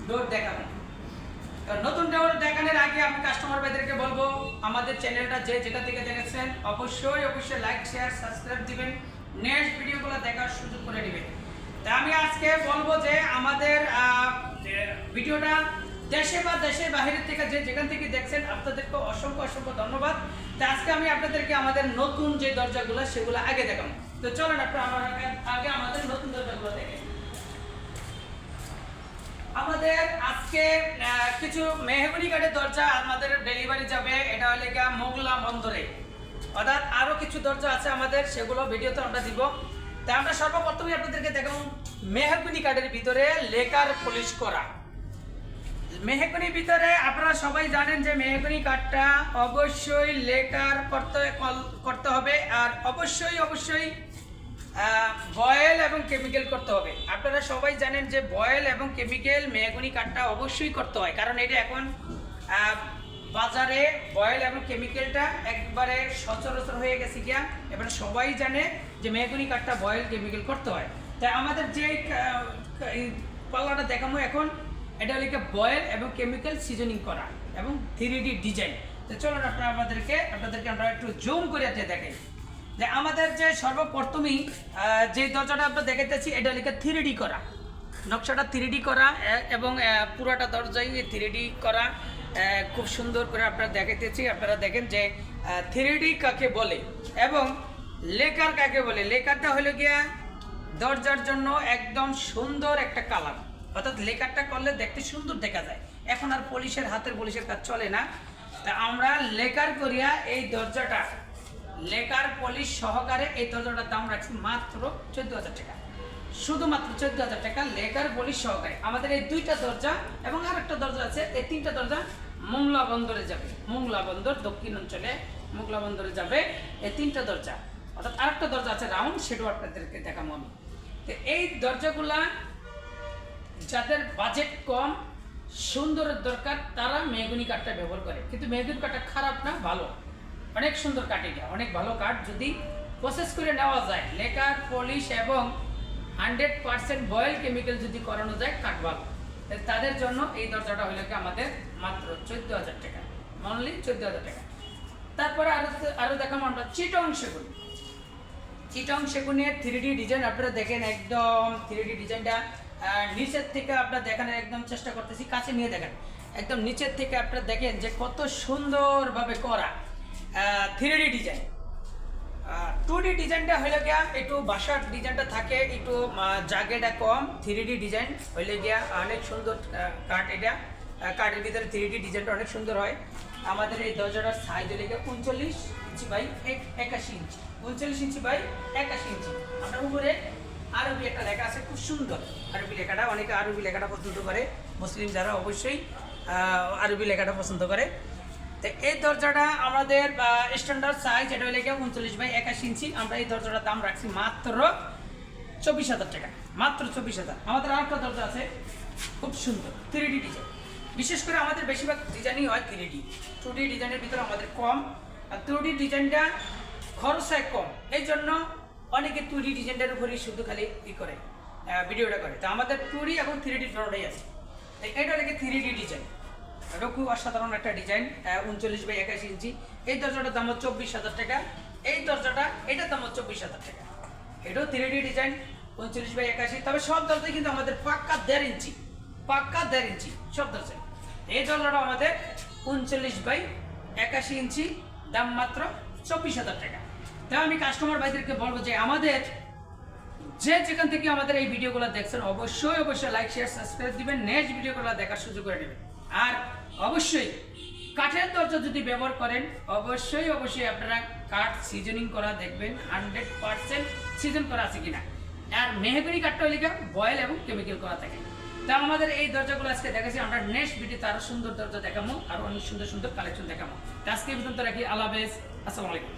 ডোর দেখাবো। নতুন ডোর দেখানোর আগে আমি কাস্টমার ভাইদেরকে বলবো আমাদের চ্যানেলটা যে যেটা থেকে দেখেছেন অবশ্যই লাইক শেয়ার সাবস্ক্রাইব দিবেন, নেক্সট ভিডিওগুলো দেখার সুযোগ করে নেবেন। তা আমি আজকে বলবো যে আমাদের ভিডিওটা দেশে বা দেশের বাইরে থেকে যে যেখান থেকে দেখছেন আপনাদেরকে অসংখ্য ধন্যবাদ। তা আজকে আমি আপনাদেরকে আমাদের নতুন যে দরজাগুলো সেগুলো আগে দেখাবো। তো চলেন আপনারা আগে আমাদের নতুন দরজাগুলো দেখেন। আমাদের আজকে কিছু মেহগনি কাঠের দরজা আমাদের ডেলিভারি যাবে, এটা হলে গিয়া মোগলা বন্দরে। অর্থাৎ আরো কিছু দরজা আছে আমাদের, সেগুলো ভিডিওতে আমরা দিব। তাই আমরা সর্বপ্রথমে আপনাদেরকে দেখাবো মেহগনি কাঠের ভিতরে লেকার পলিশ করা। মেহগনির ভিতরে আপনারা সবাই জানেন যে মেহগনি কাঠটা অবশ্যই লেকার করতে হবে, আর অবশ্যই বয়েল এবং কেমিক্যাল করতে হবে। আপনারা সবাই জানেন যে বয়েল এবং কেমিক্যাল মেহগনি কাঠটা অবশ্যই করতে হয়, কারণ এটা এখন বাজারে বয়েল এবং কেমিক্যালটা একবারে সচরাচর হয়ে গেছে গিয়া। এবার সবাই জানে যে মেহগনি কাঠটা বয়েল কেমিক্যাল করতে হয়। তাই আমাদের যে পাল্লাটা দেখাবো এখন, এটা হলো বয়েল এবং কেমিক্যাল সিজনিং করা এবং 3D ডিজাইন। তো চলুন আপনাদেরকে আমরা একটু জুম করে দেখাই যে আমাদের যে সর্বপ্রথমেই যে দরজাটা আমরা দেখাইতেছি এটা হলো 3D করা, নকশাটা 3D করা এবং পুরোটা দরজাই 3D করা। খুব সুন্দর করে আপনারা দেখাইতেছি। আপনারা দেখেন যে 3D কাকে বলে এবং লেকার কাকে বলে। লেকারটা হলো গিয়া দরজার জন্য একদম সুন্দর একটা কালার, অর্থাৎ লেকারটা করলে দেখতে সুন্দর দেখা যায়। এখন আর হাতের পলিশের কাজ চলে না। তা আমরা লেকার করিয়া এই দরজাটা লেকার পলিশ সহকারে এই দরজাটার দাম রাখছি মাত্র 14,000 টাকা, শুধুমাত্র 14,000 টাকা লেকার পলিশ সহকারে। আমাদের এই দুইটা দরজা এবং আর একটা দরজা আছে, এই তিনটা দরজা মোংলা বন্দরে যাবে। মোংলা বন্দর দক্ষিণ অঞ্চলে মোংলা বন্দরে যাবে এই তিনটা দরজা। অর্থাৎ আরেকটা দরজা আছে রাউন্ড, সেটাও আপনাদেরকে দেখাবো আমি। তো এই দরজাগুলা যাদের বাজেট কম, সুন্দরের দরকার, তারা মেহগনি কাঠটা ব্যবহার করে। কিন্তু মেহগনি কাঠটা খারাপ না, ভালো, অনেক সুন্দর কাঠ, এটা অনেক ভালো কাঠ। যদি প্রসেস করে নেওয়া যায় লেকার পলিশ এবং 100% বয়েল কেমিক্যাল যদি করানো যায়, কাঠ ভালো, তাদের জন্য এই দরজাটা হইলে আমাদের মাত্র 14,000 টাকা, অনলি 14,000 টাকা। তারপরে আরো দেখাবো আমরা চিটং সেগুন। চিটং সেগুনের 3D ডিজাইন আপনারা দেখেন, একদম 3D ডিজাইনটা নিচের থেকে আপনারা দেখানোর একদম চেষ্টা করতেছি, কাছে নিয়ে দেখেন। একদম নিচের থেকে আপনারা দেখেন যে কত সুন্দরভাবে করা 3D ডিজাইন। 2D ডিজাইনটা হইলে গিয়া একটু বাসার ডিজাইনটা থাকে, একটু জায়গাটা কম। 3D ডিজাইন হইলে গিয়া অনেক সুন্দর কাঠ, এটা কাঠের ভিতরে 3D ডিজাইনটা অনেক সুন্দর হয়। আমাদের এই দরজাটার সাইজ হইলে গিয়া 39 inch by 81 inch, 39 inch by 81 ইঞ্চি। আমরা উপরে আরবি একটা লেখা আছে, খুব সুন্দর আরবি লেখাটা। অনেকে আরবি লেখাটা পছন্দ করে, মুসলিম যারা অবশ্যই আরবি লেখাটা পছন্দ করে। তো এই দরজাটা আমাদের স্ট্যান্ডার্ড সাইজ, এটা হলে 39 বাই 81 ইঞ্চি। আমরা এই দরজাটার দাম রাখছি মাত্র 24,000 টাকা, মাত্র 24,000। আমাদের আরেকটা দরজা আছে খুব সুন্দর 3D ডিজাইন। বিশেষ করে আমাদের বেশিরভাগ ডিজাইনই হয় 3D। 2D ডিজাইনের ভিতরে আমাদের কম, আর 2D ডিজাইনটা খরচায় কম, এই জন্য অনেকে 2D ডিজাইনটার উপরেই শুধু খালি করে ভিডিওটা করে। তো আমাদের 2D এবং 3D দুটোটাই আছে। এটা হলে 3D ডিজাইন, এটা খুব অসাধারণ একটা ডিজাইন, 39 বাই 81 ইঞ্চি। এই দরজাটার দাম হচ্ছে 24,000 টাকা। এই দরজাটা এটার দাম হচ্ছে 24,000 টাকা। এটাও 3D ডিজাইন, 39 বাই 81। তবে সব দরজাই কিন্তু আমাদের পাক্কা 1.5 ইঞ্চি, পাক্কা 1.5 ইঞ্চি সব দরজায়। এই দরজাটা আমাদের 39 বাই 81 ইঞ্চি, দাম মাত্র 24,000 টাকা। তাই আমি কাস্টমার ভাইদেরকে বলবো যে আমাদের যে যেখান থেকে আমাদের এই ভিডিওগুলো দেখছেন অবশ্যই লাইক শেয়ার সাবস্ক্রাইব দিবেন, নেক্সট ভিডিওগুলো দেখার সুযোগ করে নেবেন। আর অবশ্যই কাঠের দরজা যদি ব্যবহার করেন অবশ্যই আপনারা কাঠ সিজনিং করা দেখবেন, 100% সিজন করা আছে কিনা। আর মেহগনি কাঠটা হলে বয়েল এবং কেমিক্যাল করা থাকে। তা আমাদের এই দরজাগুলো আজকে দেখাচ্ছি, আমরা নেক্সট ভিডিওতে আরো সুন্দর দরজা দেখাবো, আরো অনেক সুন্দর কালেকশন দেখাবো। আজকে এই পর্যন্ত রাখি, আল্লাহ হাফেজ, আসসালামু আলাইকুম।